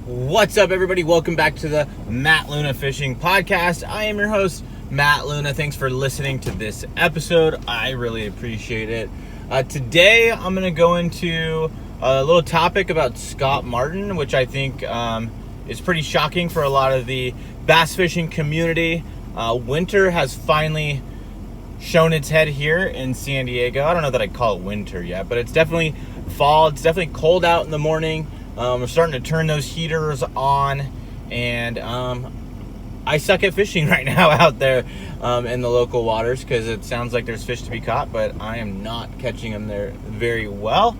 What's up, everybody? Welcome back to the Matt Luna Fishing Podcast. I am your host, Matt Luna. Thanks for listening to this episode. I really appreciate it. Today, I'm going to go into a little topic about Scott Martin, which I think is pretty shocking for a lot of the bass fishing community. Winter has finally shown its head here in San Diego. I don't know that I'd call it winter yet, but it's definitely fall. It's definitely cold out in the morning. We're starting to turn those heaters on, and I suck at fishing right now out there in the local waters because it sounds like there's fish to be caught, but I am not catching them there very well.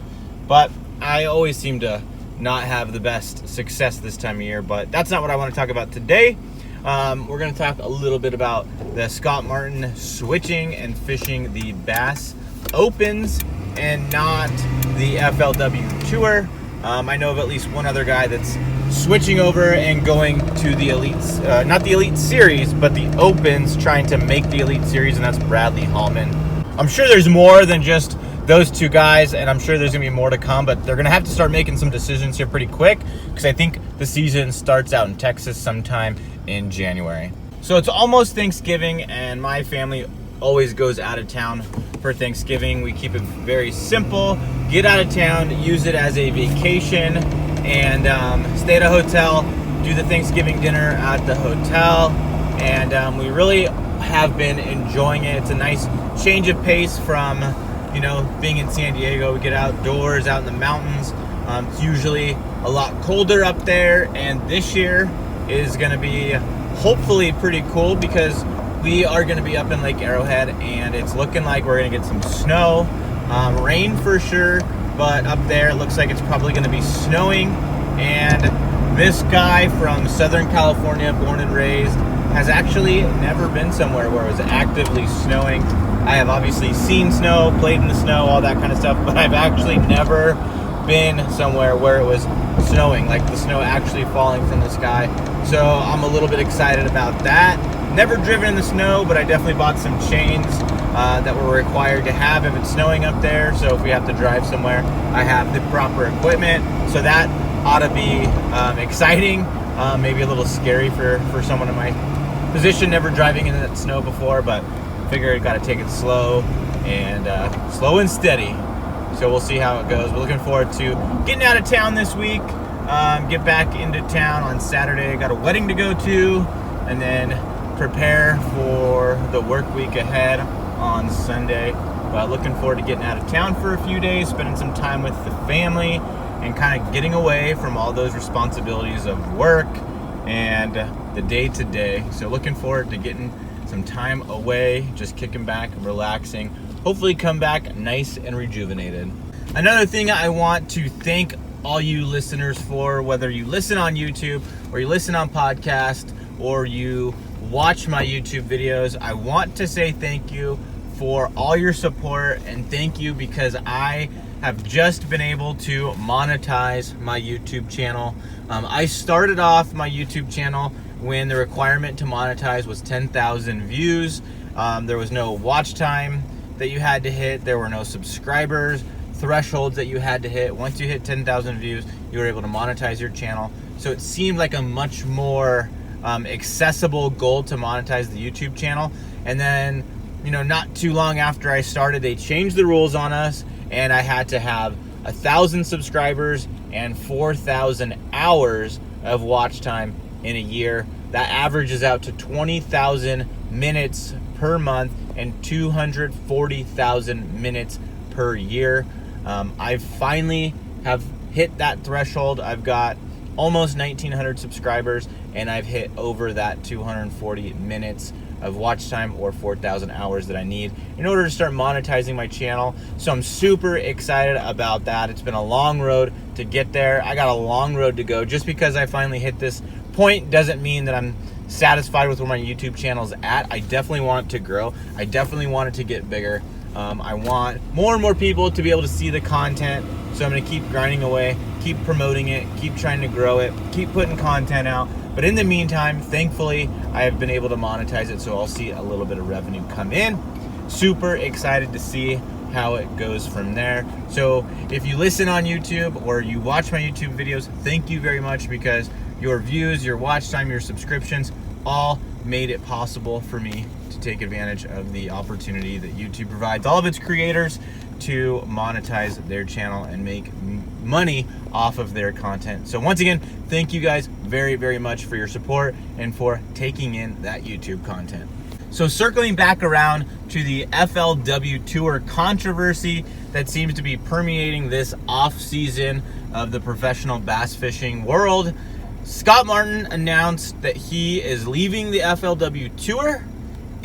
But I always seem to not have the best success this time of year, but that's not what I want to talk about today. We're going to talk a little bit about the Scott Martin switching and fishing the Bass Opens and not the FLW Tour. I know of at least one other guy that's switching over and going to the Elites, not the Elite Series, but the Opens, trying to make the Elite Series, and that's Bradley Hallman. I'm sure there's more than just those two guys, and I'm sure there's going to be more to come, but they're going to have to start making some decisions here pretty quick because I think the season starts out in Texas sometime in January. So it's almost Thanksgiving, and my family always goes out of town for Thanksgiving. We keep it very simple. Get out of town, use it as a vacation, and stay at a hotel, do the Thanksgiving dinner at the hotel, and we really have been enjoying it. It's a nice change of pace from, being in San Diego. We get outdoors, out in the mountains. It's usually a lot colder up there, and this year is going to be hopefully pretty cool because we are going to be up in Lake Arrowhead, and it's looking like we're going to get some snow, rain for sure, but up there it looks like it's probably going to be snowing. And this guy from Southern California, born and raised, has actually never been somewhere where it was actively snowing. I have obviously seen snow, played in the snow, all that kind of stuff, but I've actually never been somewhere where it was snowing, like the snow actually falling from the sky. So I'm a little bit excited about that. Never driven in the snow, but I definitely bought some chains that were required to have if it's snowing up there. So if we have to drive somewhere, I have the proper equipment. So that ought to be exciting, maybe a little scary for someone in my position, never driving in that snow before, but figure I got to take it slow and steady. So we'll see how it goes. We're looking forward to getting out of town this week, get back into town on Saturday. Got a wedding to go to, and then prepare for the work week ahead on Sunday. But looking forward to getting out of town for a few days, spending some time with the family, and kind of getting away from all those responsibilities of work and the day-to-day. So looking forward to getting some time away, just kicking back and relaxing. Hopefully come back nice and rejuvenated. Another thing I want to thank all you listeners for, whether you listen on YouTube or you listen on podcast or you watch my YouTube videos, I want to say thank you for all your support, and thank you because I have just been able to monetize my YouTube channel. I started off my YouTube channel when the requirement to monetize was 10,000 views. There was no watch time that you had to hit. There were no subscribers thresholds that you had to hit. Once you hit 10,000 views, you were able to monetize your channel. So it seemed like a much more accessible goal to monetize the YouTube channel. And then, not too long after I started, they changed the rules on us, and I had to have 1,000 subscribers and 4,000 hours of watch time in a year. That averages out to 20,000 minutes per month and 240,000 minutes per year. I finally have hit that threshold. I've got almost 1,900 subscribers, and I've hit over that 240 minutes of watch time or 4,000 hours that I need in order to start monetizing my channel. So I'm super excited about that. It's been a long road to get there. I got a long road to go. Just because I finally hit this point doesn't mean that I'm satisfied with where my YouTube channel is at. I definitely want it to grow. I definitely want it to get bigger. I want more and more people to be able to see the content. So I'm going to keep grinding away, keep promoting it, keep trying to grow it, keep putting content out. But in the meantime, thankfully, I have been able to monetize it, so I'll see a little bit of revenue come in. Super excited to see how it goes from there. So if you listen on YouTube or you watch my YouTube videos, thank you very much, because your views, your watch time, your subscriptions all made it possible for me to take advantage of the opportunity that YouTube provides all of its creators to monetize their channel and make money off of their content. So once again, thank you guys very, very much for your support and for taking in that YouTube content. So circling back around to the FLW Tour controversy that seems to be permeating this off season of the professional bass fishing world, Scott Martin announced that he is leaving the FLW Tour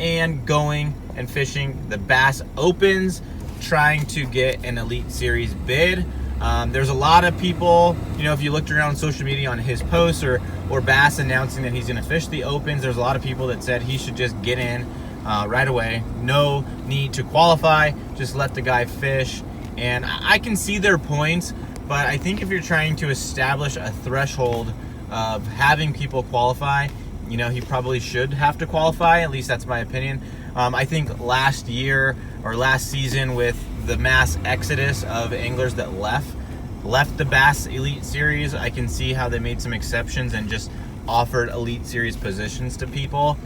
and going and fishing the Bass Opens, trying to get an Elite Series bid. There's a lot of people, if you looked around on social media on his posts or Bass announcing that he's going to fish the Opens, there's a lot of people that said he should just get in right away. No need to qualify, just let the guy fish. And I can see their points, but I think if you're trying to establish a threshold of having people qualify, he probably should have to qualify. At least that's my opinion. I think last season with the mass exodus of anglers that left the Bass Elite Series, I can see how they made some exceptions and just offered Elite Series positions to people.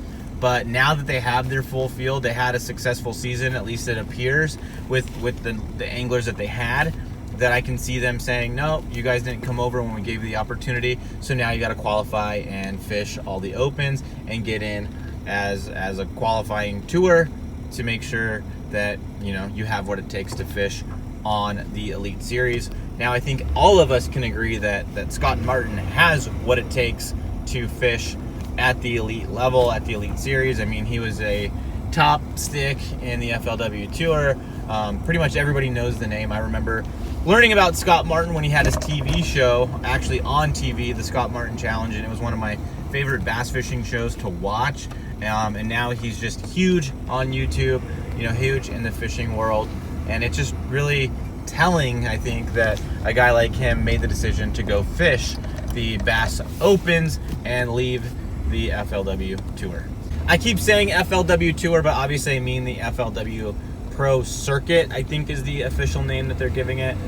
But now that they have their full field, they had a successful season, at least it appears, with the anglers that they had, that I can see them saying, no, you guys didn't come over when we gave you the opportunity, so now you got to qualify and fish all the Opens and get in as a qualifying tour to make sure that you have what it takes to fish on the Elite Series. Now I think all of us can agree that Scott Martin has what it takes to fish at the elite level, at the Elite Series. I mean, he was a top stick in the FLW Tour. Pretty much everybody knows the name. I remember learning about Scott Martin when he had his TV show, actually on TV, the Scott Martin Challenge, and it was one of my favorite bass fishing shows to watch. And now he's just huge on YouTube, huge in the fishing world. And it's just really telling, I think, that a guy like him made the decision to go fish the Bass Opens and leave the FLW Tour. I keep saying FLW Tour, but obviously I mean the FLW Pro Circuit, I think is the official name that they're giving it.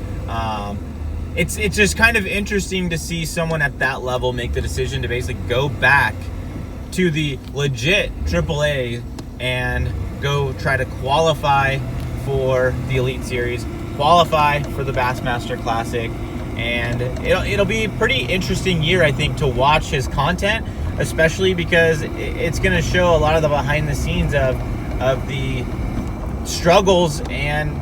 It's just kind of interesting to see someone at that level make the decision to basically go back to the legit AAA and go try to qualify for the Elite Series, qualify for the Bassmaster Classic, and it'll be a pretty interesting year, I think, to watch his content, especially because it's going to show a lot of the behind the scenes of the struggles and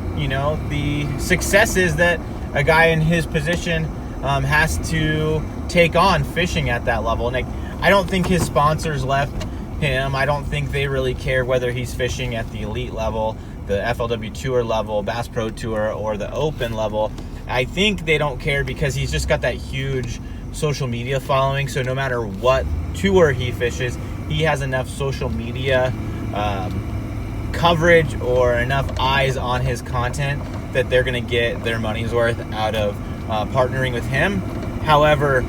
the successes that a guy in his position has to take on fishing at that level. And I don't think his sponsors left him. I don't think they really care whether he's fishing at the elite level, the FLW Tour level, Bass Pro Tour, or the Open level. I think they don't care because he's just got that huge social media following. So no matter what tour he fishes, he has enough social media coverage or enough eyes on his content that they're going to get their money's worth out of partnering with him. However,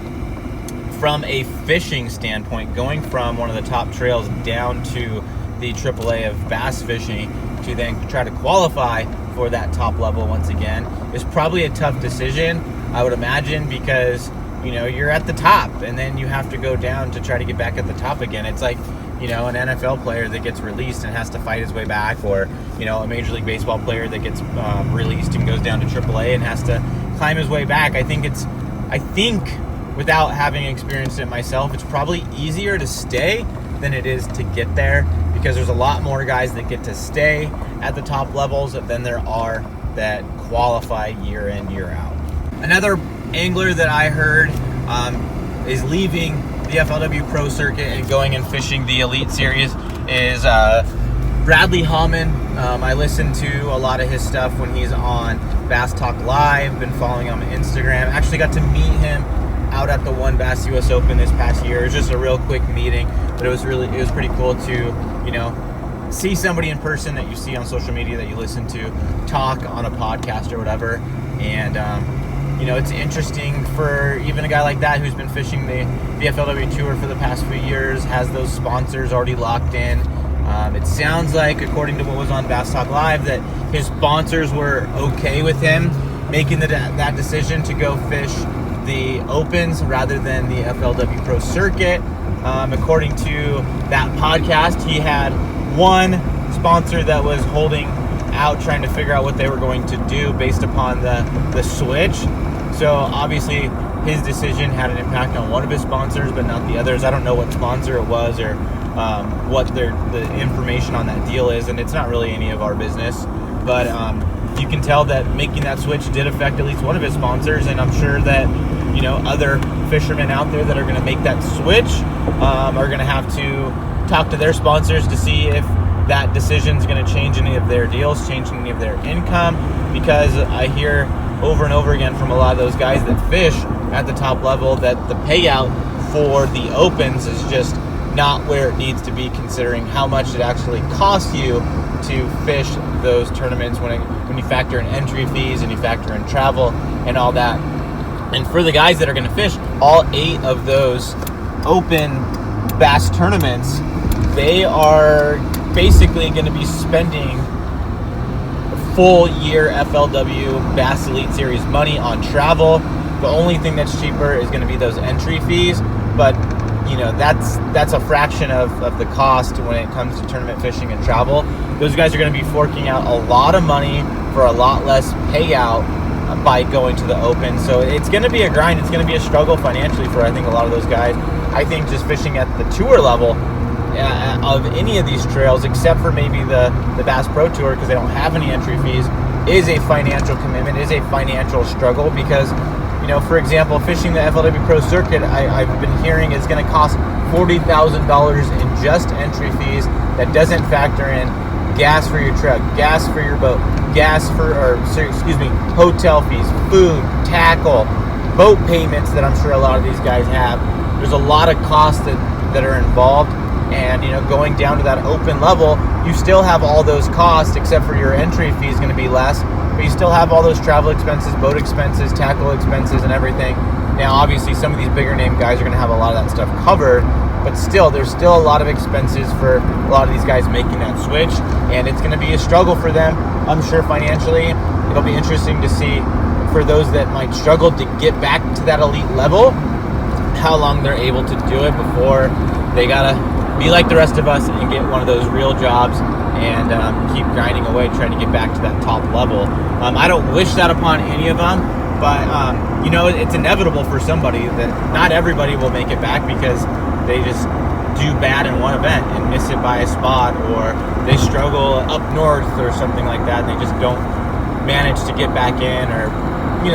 from a fishing standpoint, going from one of the top trails down to the AAA of bass fishing to then try to qualify for that top level once again is probably a tough decision, I would imagine, because you're at the top and then you have to go down to try to get back at the top again. It's like an NFL player that gets released and has to fight his way back, or a Major League Baseball player that gets released and goes down to AAA and has to climb his way back. I think without having experienced it myself, it's probably easier to stay than it is to get there, because there's a lot more guys that get to stay at the top levels than there are that qualify year in, year out. Another angler that I heard is leaving the FLW Pro Circuit and going and fishing the Elite Series is Bradley Hallman. I listen to a lot of his stuff when he's on Bass Talk Live. Been following him on Instagram. Actually got to meet him out at the One Bass US Open this past year. It was just a real quick meeting, but it was pretty cool to see somebody in person that you see on social media, that you listen to talk on a podcast or whatever. And it's interesting for even a guy like that who's been fishing the FLW Tour for the past few years, has those sponsors already locked in, It sounds like, according to what was on Bass Talk Live, that his sponsors were okay with him making that decision to go fish the Opens rather than the FLW Pro Circuit. According to that podcast, he had one sponsor that was holding out, trying to figure out what they were going to do based upon the switch. So obviously his decision had an impact on one of his sponsors, but not the others. I don't know what sponsor it was or what the information on that deal is, and it's not really any of our business. But you can tell that making that switch did affect at least one of his sponsors, and I'm sure that other fishermen out there that are going to make that switch are going to have to talk to their sponsors to see if that decision is going to change any of their deals, change any of their income, because I hear over and over again from a lot of those guys that fish at the top level that the payout for the Opens is just not where it needs to be, considering how much it actually costs you to fish those tournaments when you factor in entry fees and you factor in travel and all that. And for the guys that are going to fish all 8 of those open bass tournaments, they are basically going to be spending full year FLW Bass Elite Series money on travel. The only thing that's cheaper is going to be those entry fees, but that's a fraction of the cost when it comes to tournament fishing and travel. Those guys are going to be forking out a lot of money for a lot less payout by going to the Open. So it's going to be a grind. It's going to be a struggle financially for, I think, a lot of those guys. I think just fishing at the tour level of any of these trails, except for maybe the Bass Pro Tour, because they don't have any entry fees, is a financial commitment, is a financial struggle. Because, for example, fishing the FLW Pro Circuit, I've been hearing it's going to cost $40,000 in just entry fees. That doesn't factor in gas for your truck, gas for your boat, hotel fees, food, tackle, boat payments that I'm sure a lot of these guys have. There's a lot of costs that are involved, and going down to that Open level, you still have all those costs, except for your entry fee is going to be less, but you still have all those travel expenses, boat expenses, tackle expenses, and everything. Now, obviously, some of these bigger name guys are going to have a lot of that stuff covered, but still, there's still a lot of expenses for a lot of these guys making that switch, and it's going to be a struggle for them, I'm sure, financially. It'll be interesting to see, for those that might struggle to get back to that elite level, how long they're able to do it before they got to be like the rest of us and get one of those real jobs and keep grinding away, trying to get back to that top level. I don't wish that upon any of them, but it's inevitable for somebody that not everybody will make it back because they just do bad in one event and miss it by a spot, or they struggle up north or something like that and they just don't manage to get back in, or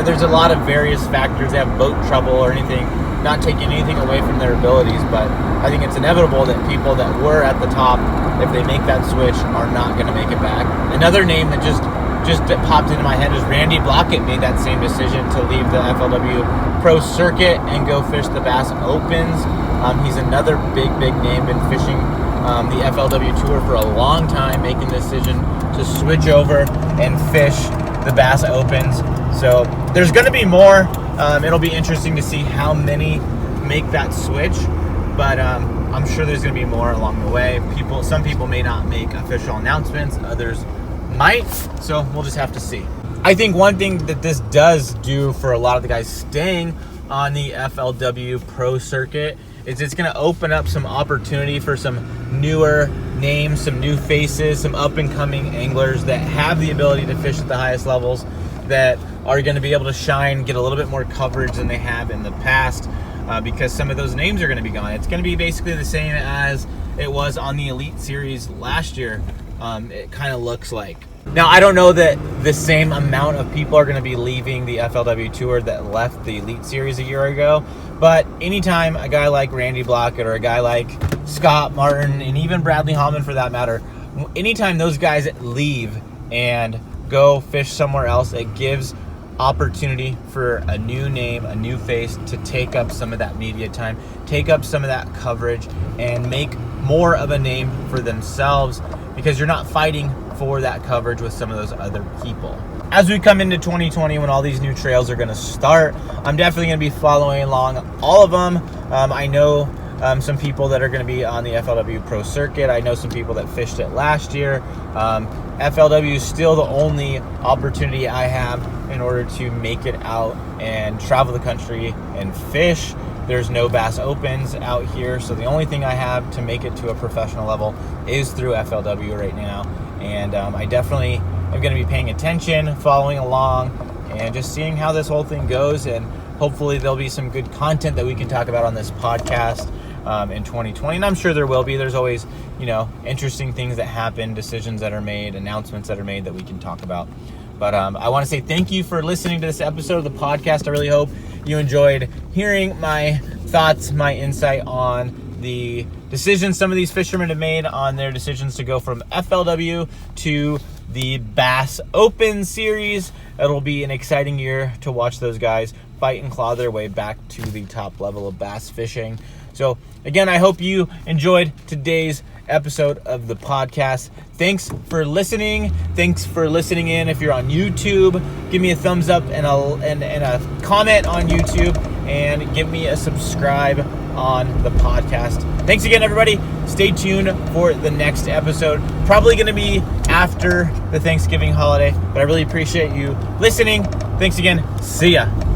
there's a lot of various factors. They have boat trouble or anything, not taking anything away from their abilities, but I think it's inevitable that people that were at the top, if they make that switch, are not going to make it back. Another name that just popped into my head is Randy Blockett made that same decision to leave the FLW Pro Circuit and go fish the Bass Opens. He's another big name, been fishing the FLW Tour for a long time, making the decision to switch over and fish the Bass Opens. So there's going to be more. It'll be interesting to see how many make that switch, but I'm sure there's going to be more along the way. Some people may not make official announcements, others might, so we'll just have to see. I think one thing that this does do for a lot of the guys staying on the FLW Pro Circuit is it's going to open up some opportunity for some newer names, some new faces, some up-and-coming anglers that have the ability to fish at the highest levels, that are going to be able to shine, get a little bit more coverage than they have in the past, because some of those names are going to be gone. It's going to be basically the same as it was on the Elite Series last year. It kind of looks like. Now, I don't know that the same amount of people are going to be leaving the FLW Tour that left the Elite Series a year ago, but anytime a guy like Randy Blockett or a guy like Scott Martin, and even Bradley Hallman for that matter, anytime those guys leave and go fish somewhere else, it gives opportunity for a new name, a new face to take up some of that media time, take up some of that coverage, and make more of a name for themselves, because you're not fighting for that coverage with some of those other people. As we come into 2020, when all these new trails are going to start, I'm definitely going to be following along all of them. I know some people that are going to be on the FLW Pro Circuit. I know some people that fished it last year. FLW is still the only opportunity I have in order to make it out and travel the country and fish. There's no Bass Opens out here, so the only thing I have to make it to a professional level is through FLW right now. And I definitely am going to be paying attention, following along, and just seeing how this whole thing goes. And hopefully there'll be some good content that we can talk about on this podcast in 2020. And I'm sure there will be. There's always, interesting things that happen, decisions that are made, announcements that are made that we can talk about. But I want to say thank you for listening to this episode of the podcast. I really hope you enjoyed hearing my thoughts, my insight on the decisions some of these fishermen have made on their decisions to go from FLW to the Bass Open Series. It'll be an exciting year to watch those guys fight and claw their way back to the top level of bass fishing. So again, I hope you enjoyed today's episode of the podcast. Thanks for listening. Thanks for listening in. If you're on YouTube, give me a thumbs up and a comment on YouTube, and give me a subscribe on the podcast. Thanks again, everybody. Stay tuned for the next episode. Probably going to be after the Thanksgiving holiday, but I really appreciate you listening. Thanks again. See ya.